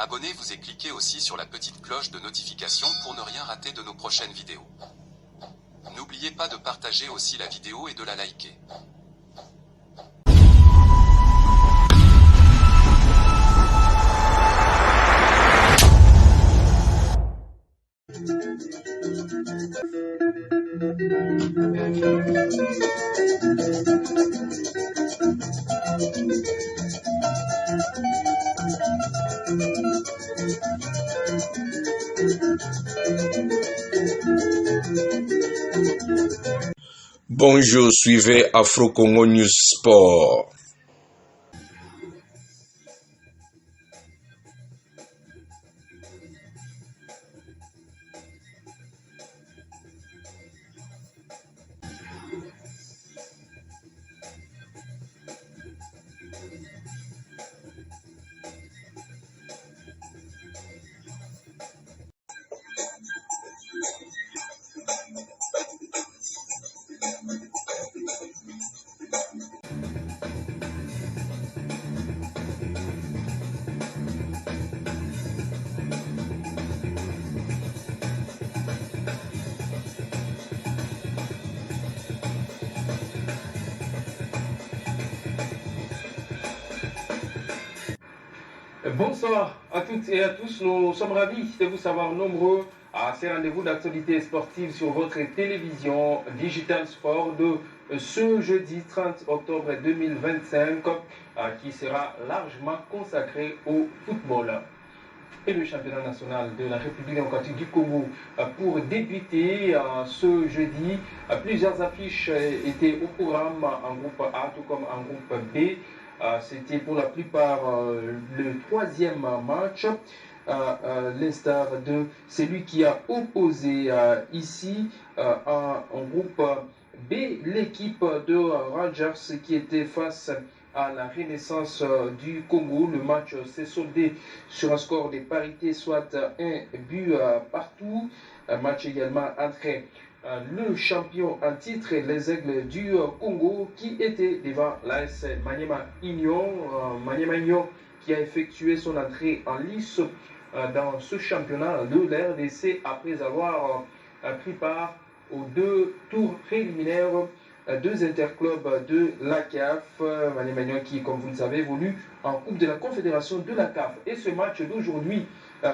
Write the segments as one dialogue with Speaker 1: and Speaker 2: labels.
Speaker 1: Abonnez-vous et cliquez aussi sur la petite cloche de notification pour ne rien rater de nos prochaines vidéos. N'oubliez pas de partager aussi la vidéo et de la liker.
Speaker 2: Bonjour, suivez Afro Congo News Sport.
Speaker 3: Bonsoir à toutes et à tous, nous sommes ravis de vous savoir nombreux à ces rendez-vous d'actualité sportive sur votre télévision Digital Sport de ce jeudi 30 octobre 2025 qui sera largement consacré au football et le championnat national de la République démocratique du Congo. Pour débuter ce jeudi, plusieurs affiches étaient au programme en groupe A tout comme en groupe B. C'était pour la plupart le troisième match, l'instar de celui qui a opposé ici en groupe B l'équipe de Rangers qui était face à la Renaissance du Congo. Le match s'est soldé sur un score de parité, soit un but partout. Un match également entre le champion en titre, les Aigles du Congo, qui était devant l'AS Maniema Union. Maniema Union qui a effectué son entrée en lice dans ce championnat de l'RDC après avoir pris part aux deux tours préliminaires, deux interclubs de la CAF. Maniema Union qui, comme vous le savez, évolue en Coupe de la Confédération de la CAF. Et ce match d'aujourd'hui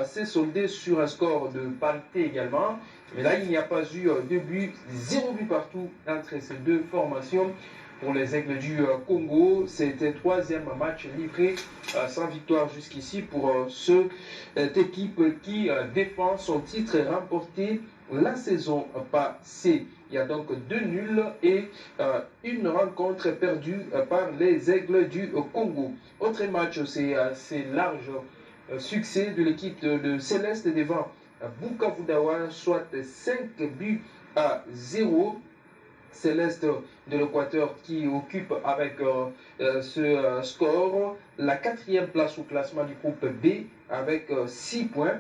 Speaker 3: s'est soldé sur un score de parité également. Mais là, il n'y a pas eu de but, 0 but partout entre ces deux formations. Pour les Aigles du Congo, c'était le troisième match livré sans victoire jusqu'ici pour cette équipe qui défend son titre remporté la saison passée. Il y a donc 2 nuls et une rencontre perdue par les Aigles du Congo. Autre match, c'est large succès de l'équipe de Céleste devant Bukavu Dawa, soit 5 buts à 0. Céleste de l'Équateur qui occupe avec ce score la 4e place au classement du groupe B avec 6 points.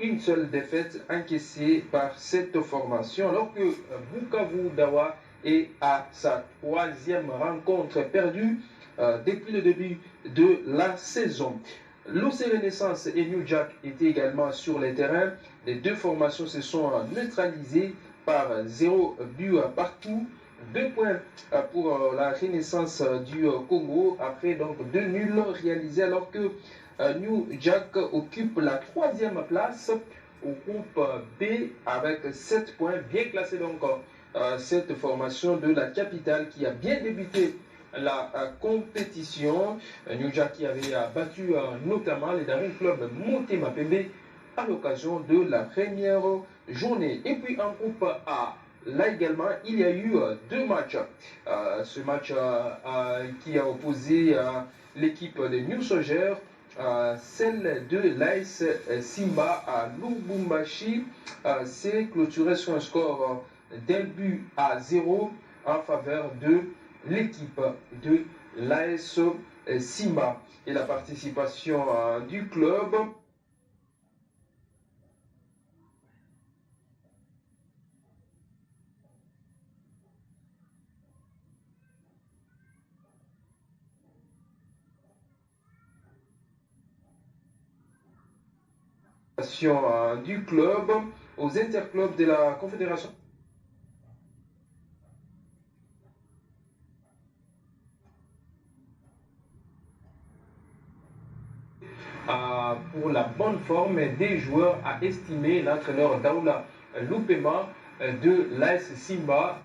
Speaker 3: Une seule défaite encaissée par cette formation, alors que Bukavu Dawa est à sa 3e rencontre perdue depuis le début de la saison. L'OC Renaissance et New Jack étaient également sur les terrains. Les deux formations se sont neutralisées par 0 but partout. 2 points pour la Renaissance du Congo après donc 2 nuls réalisés, alors que New Jack occupe la 3e place au groupe B avec 7 points, bien classé donc cette formation de la capitale qui a bien débuté la compétition. New Jack qui avait battu notamment les Daring Club Motema Pembe à l'occasion de la première journée. Et puis en groupe A, là également, il y a eu 2 matchs. Ce match qui a opposé l'équipe de New Soldier, celle de l'AS Simba à Lubumbashi, s'est clôturé sur un score d'un but à 0 en faveur de l'équipe de l'AS Simba. Et la participation du club Du club aux interclubs de la Confédération. Pour la bonne forme des joueurs, a estimé l'entraîneur Daoula Loupema de l'AS Simba.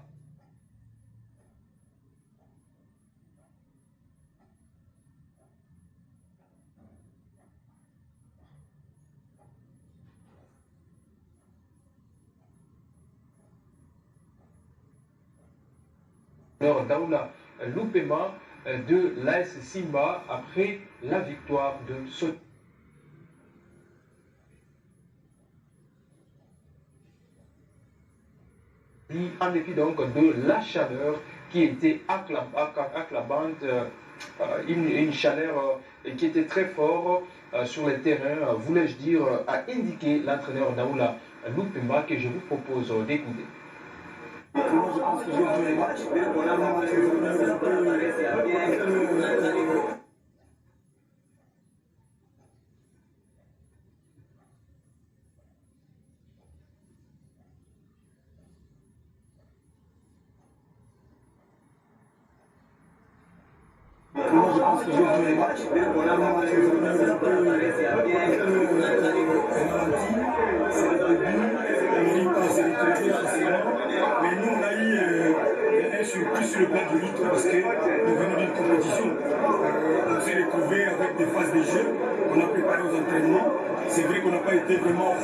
Speaker 3: Daoula Loupema de l'AS Simba après la victoire de ce. En dépit donc de la chaleur qui était acclamante, une chaleur qui était très forte sur le terrain, voulais-je dire, a indiqué l'entraîneur Daoula Loupema que je vous propose d'écouter.
Speaker 4: Moi, je pense que j'ai joué un match. C'est le début, mais nous on a eu un surplus sur le plan du rythme parce que nous venons d'une compétition. On s'est retrouvé avec des phases de jeu qu'on a préparées aux entraînements. C'est vrai qu'on n'a pas été vraiment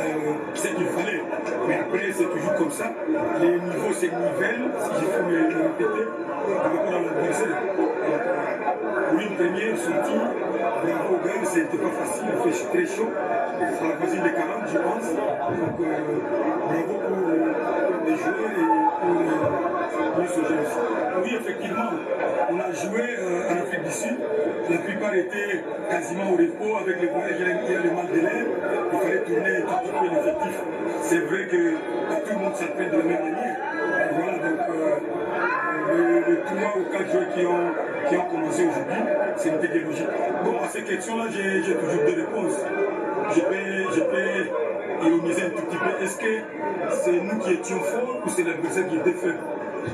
Speaker 4: ce qu'il fallait, mais après c'est toujours comme ça. Les niveaux se nivellent, si je peux me répéter, par rapport à l'adversaire. Pour une première sortie, bravo aux gars, c'était pas facile, il fait très chaud, à la voisine des 40 je pense. Donc bravo pour les joueurs et pour ce jeu aussi. Oui, effectivement, on a joué en Afrique du Sud, la plupart étaient quasiment au repos avec les voyages, il y a le mal de l'air, il fallait tourner un petit peu l'effectif. C'est vrai que tout le monde s'appelle de la même manière. Et voilà, donc les 3 ou 4 joueurs qui ont commencé aujourd'hui, c'est une idée logique. Bon, à ces questions-là, j'ai toujours deux réponses. Je peux ironiser un tout petit peu. Est-ce que c'est nous qui étions forts ou c'est l'adversaire qui était faible?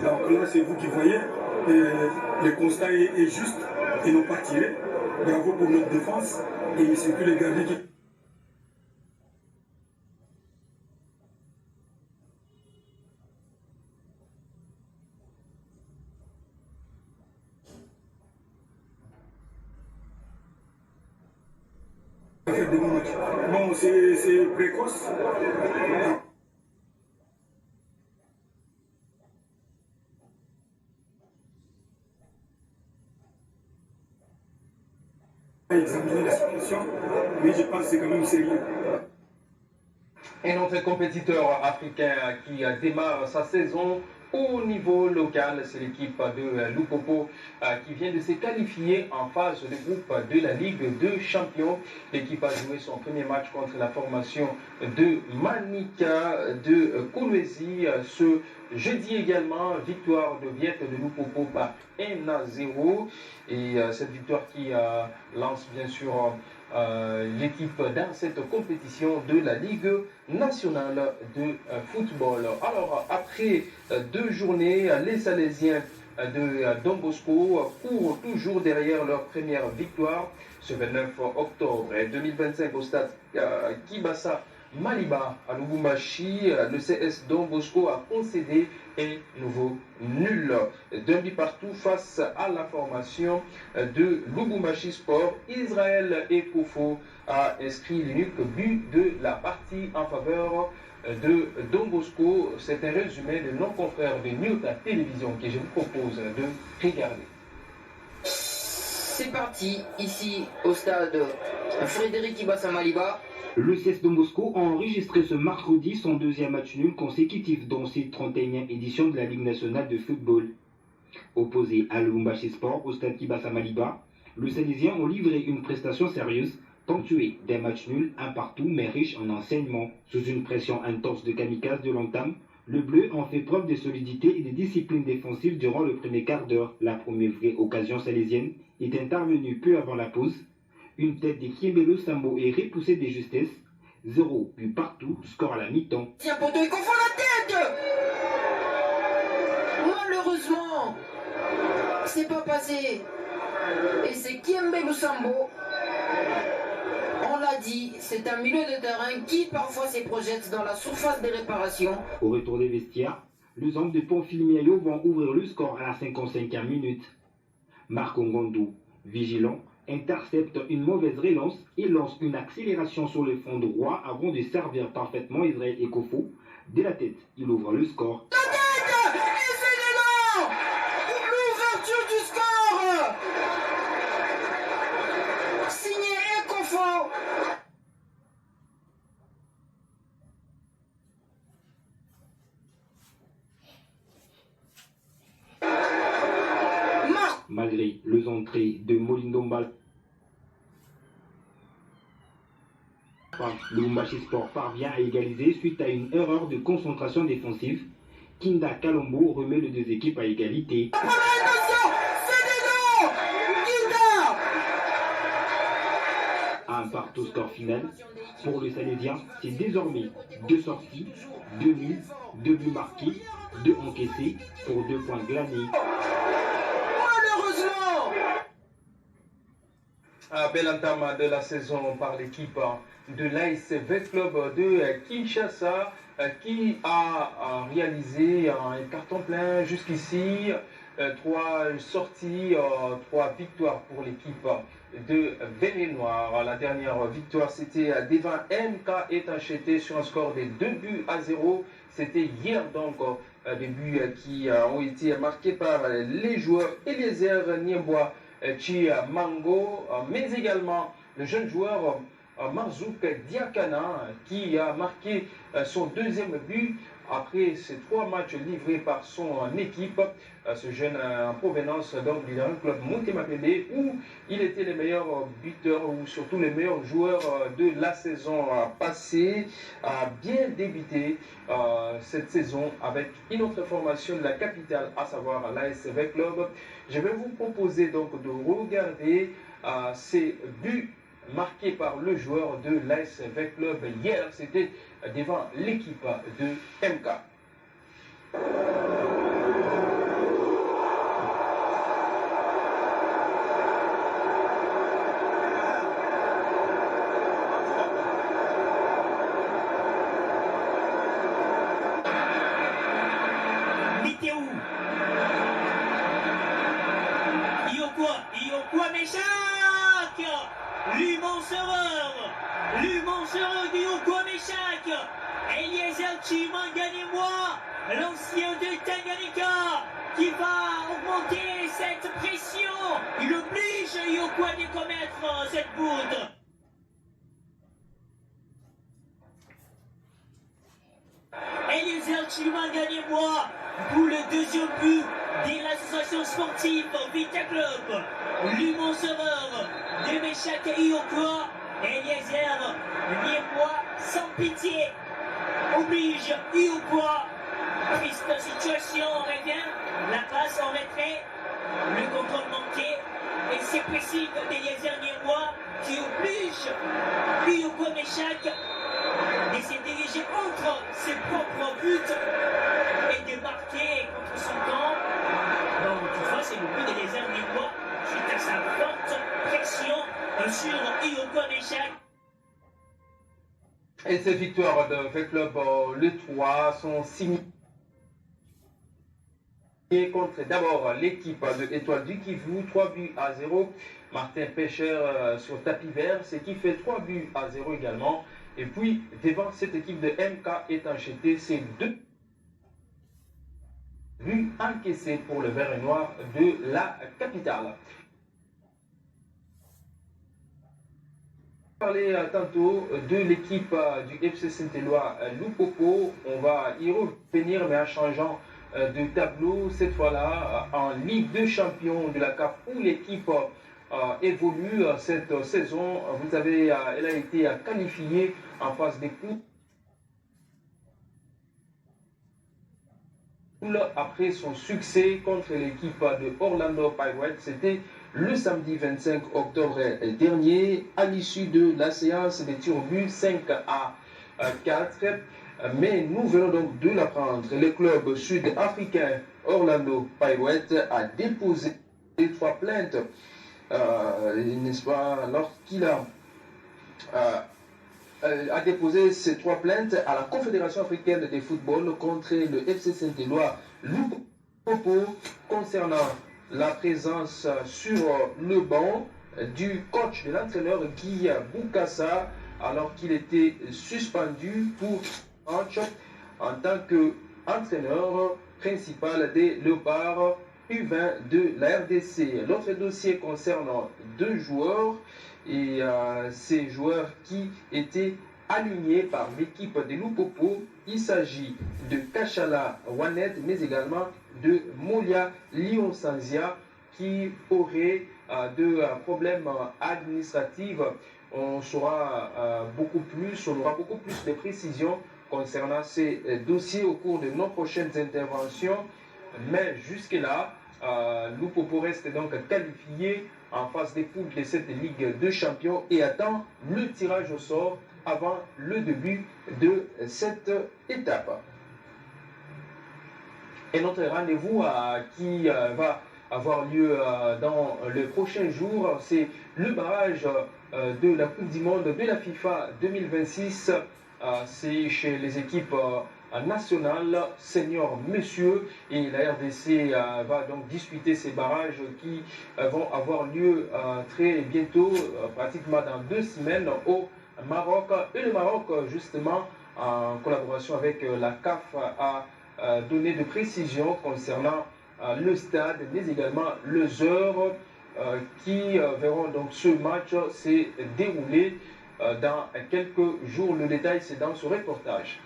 Speaker 4: Donc là, c'est vous qui voyez. Le constat est juste et non pas tiré. Bravo pour notre défense et surtout les gardiens qui... Bon, c'est précoce. Examiner la situation, mais je pense que c'est quand même sérieux.
Speaker 3: Un autre compétiteur africain qui démarre sa saison au niveau local, c'est l'équipe de Lupopo qui vient de se qualifier en phase de groupe de la Ligue de Champions. L'équipe a joué son premier match contre la formation de Manika de Kolwezi ce jeudi également. Victoire de Viette de Lupopo par 1-0. Et cette victoire qui lance bien sûr l'équipe dans cette compétition de la Ligue nationale de football. Alors, après 2 journées, les Salésiens de Don Bosco courent toujours derrière leur première victoire. Ce 29 octobre 2025 au stade Kibasa Maliba à Lubumbashi, le CS Don Bosco a concédé un nouveau nul d'un but partout face à la formation de Lubumbashi Sport. Israël Ekofo a inscrit l'unique but de la partie en faveur de Don Bosco. C'est un résumé de nos confrères de Newta Télévision que je vous propose de regarder.
Speaker 5: C'est parti, ici au stade Frédéric Ibassa Maliba.
Speaker 6: Le CS Don Bosco a enregistré ce mercredi son 2e match nul consécutif dans cette 31e édition de la Ligue nationale de football. Opposé à Lubumbashi Sport au stade Kibasa Maliba, les Salésiens ont livré une prestation sérieuse, ponctuée d'un match nul, un partout mais riche en enseignements. Sous une pression intense de kamikaze de l'entame, le bleu a fait preuve de solidité et de discipline défensive durant le premier quart d'heure. La première vraie occasion salésienne est intervenue peu avant la pause. Une tête de Kimbelo Sambo est repoussée de justesse. 0 but partout, score à la mi-temps.
Speaker 5: Tiens, poteau, il confond la tête. Malheureusement, c'est pas passé. Et c'est Kiembe Lusambo. On l'a dit, c'est un milieu de terrain qui parfois se projette dans la surface des réparations.
Speaker 6: Au retour des vestiaires, les hommes de Pamphile-Miayo vont ouvrir le score à la 55e minute. Marco Ngondou, vigilant, intercepte une mauvaise relance et lance une accélération sur le fond droit avant de servir parfaitement Israël Ekofo. Dès la tête, il ouvre le score.
Speaker 5: La tête. Et c'est l'élan. L'ouverture du score. Signé Ekofo.
Speaker 6: Malgré les entrées de Molindomba, le Lumbashi Sport parvient à égaliser suite à une erreur de concentration défensive. Kinda Kalombo remet les deux équipes à égalité. À un partout score final, pour le Salésien, c'est désormais 2 sorties, 2 nuls, 2 buts marqués, 2 encaissés pour 2 points glanés.
Speaker 3: Un bel entame de la saison par l'équipe de l'ASV Club de Kinshasa qui a réalisé un carton plein jusqu'ici. 3 sorties, 3 victoires pour l'équipe de Bénin Noir. La dernière victoire, c'était devant MK Etancheté sur un score de 2-0. C'était hier donc des buts qui ont été marqués par les joueurs Eliezer Niembois Chimango, mais également le jeune joueur Marzouk Diakana qui a marqué son deuxième but après ces 3 matchs livrés par son équipe. Ce jeune en provenance donc du club Montemapele où il était le meilleur buteur ou surtout le meilleur joueur de la saison passée, a bien débuté cette saison avec une autre formation de la capitale, à savoir l'ASV Club. Je vais vous proposer donc de regarder ces buts marqués par le joueur de l'ASV Club hier. C'était devant l'équipe de MK.
Speaker 7: Iokwa Meshak, l'immense erreur d'Iokwa Meshak, Eliezer Chimanganiemwa, l'ancien de Tanganyika, qui va augmenter cette pression. Il oblige Iokwa de commettre cette bourde. Eliezer Chimanganiemwa pour le deuxième but de l'association sportive Vita Club. L'immense erreur de Meshak Iokwa. Eliezer Niembois sans pitié oblige Iokwa. Triste situation, on revient. La passe en retrait, le contrôle manqué. Et c'est précis d'Eliezer Niembois qui oblige Iokwa Meshak de se diriger entre ses propres buts et de marquer contre son camp. Donc, toutefois, c'est le but d'Eliezer Niembois suite à sa forte pression sur Iokwa Meshak.
Speaker 3: Et ces victoires de V-Club, les 3 sont signées contre d'abord l'équipe de Étoile du Kivu, 3-0. Martin Pêcheur sur tapis vert, ce qui fait 3-0 également. Et puis, devant cette équipe de MK Etancheté, c'est 2 buts encaissés pour le vert et noir de la capitale. On va parler tantôt de l'équipe du FC Saint-Éloi Lupopo. On va y revenir, mais en changeant de tableau, cette fois-là en Ligue de Champions de la CAF, où l'équipe évolue cette saison. Vous savez, elle a été qualifiée en phase des poules après son succès contre l'équipe de Orlando Pirates. C'était le samedi 25 octobre dernier à l'issue de la séance des tirs au but 5-4. Mais nous venons donc de l'apprendre. Le club sud-africain Orlando Pirates a déposé 3 plaintes, n'est-ce pas, lorsqu'il a déposé ces 3 plaintes à la Confédération africaine de football contre le FC Saint-Éloi Lupopo concernant la présence sur le banc du coach de l'entraîneur Guy Boukassa alors qu'il était suspendu pour match en tant qu'entraîneur principal des Léopards U20 de la RDC. L'autre dossier concerne 2 joueurs et ces joueurs qui étaient alignés par l'équipe de Lupopo. Il s'agit de Kachala Wanet mais également de Molia Lionsanzia qui auraient de problèmes administratifs. On aura beaucoup plus de précisions concernant ces dossiers au cours de nos prochaines interventions. Mais jusque-là, Lupopo reste donc qualifié en phase des poules de cette Ligue de Champions et attend le tirage au sort avant le début de cette étape. Et notre rendez-vous qui va avoir lieu dans les prochains jours, c'est le barrage de la Coupe du Monde de la FIFA 2026. C'est chez les équipes nationales seniors messieurs et la RDC va donc disputer ces barrages qui vont avoir lieu très bientôt, pratiquement dans 2 semaines au Maroc. Et le Maroc, justement, en collaboration avec la CAF, a donné de précisions concernant le stade, mais également les heures qui verront donc ce match se dérouler dans quelques jours. Le détail, c'est dans ce reportage.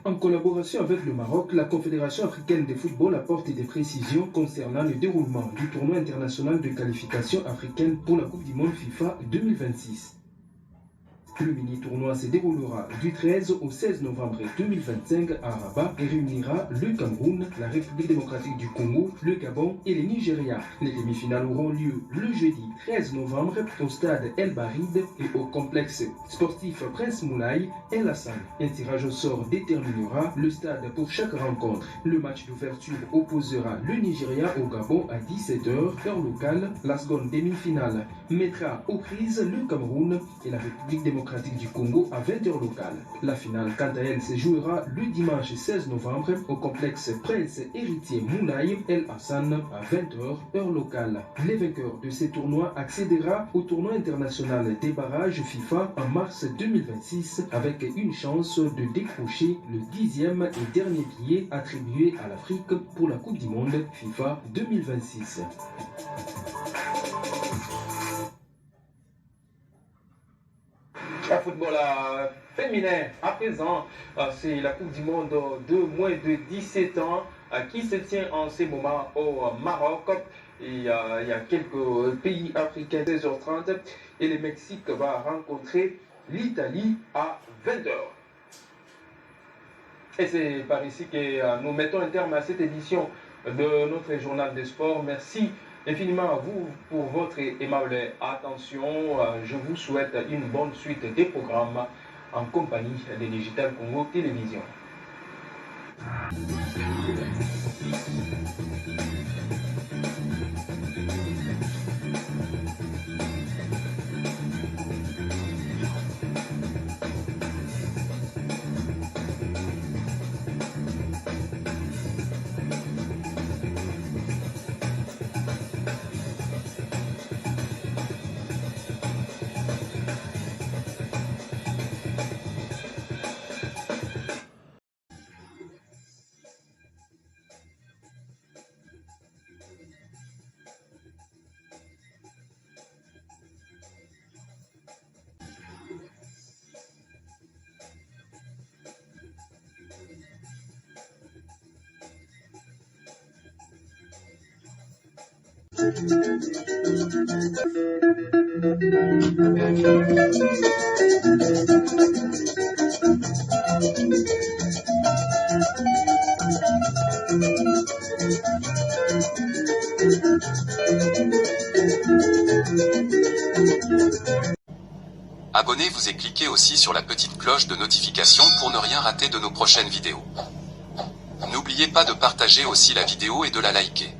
Speaker 3: En collaboration avec le Maroc, la Confédération africaine de football apporte des précisions concernant le déroulement du tournoi international de qualification africaine pour la Coupe du Monde FIFA 2026. Le mini-tournoi se déroulera du 13 au 16 novembre 2025 à Rabat et réunira le Cameroun, la République démocratique du Congo, le Gabon et le Nigeria. Les demi-finales auront lieu le jeudi 13 novembre au stade El Barid et au complexe sportif Prince Moulay El Hassan. Un tirage au sort déterminera le stade pour chaque rencontre. Le match d'ouverture opposera le Nigeria au Gabon à 17h, heure locale. La seconde demi-finale mettra aux prises le Cameroun et la République démocratique du Congo à 20h locale. La finale, quant à elle, se jouera le dimanche 16 novembre au complexe Prince Héritier Moulay El Hassan à 20h, heure locale. Les vainqueurs de ces tournois accédera au tournoi international des barrages FIFA en mars 2026 avec une chance de décrocher le 10e et dernier billet attribué à l'Afrique pour la Coupe du Monde FIFA 2026. Le football féminin, à présent, c'est la Coupe du Monde de moins de 17 ans qui se tient en ce moment au Maroc. Et il y a quelques pays africains 16h30 et le Mexique va rencontrer l'Italie à 20h. Et c'est par ici que nous mettons un terme à cette édition de notre journal des sports. Merci infiniment à vous pour votre aimable attention. Je vous souhaite une bonne suite des programmes en compagnie de Digital Congo Télévision.
Speaker 1: Abonnez-vous et cliquez aussi sur la petite cloche de notification pour ne rien rater de nos prochaines vidéos. N'oubliez pas de partager aussi la vidéo et de la liker.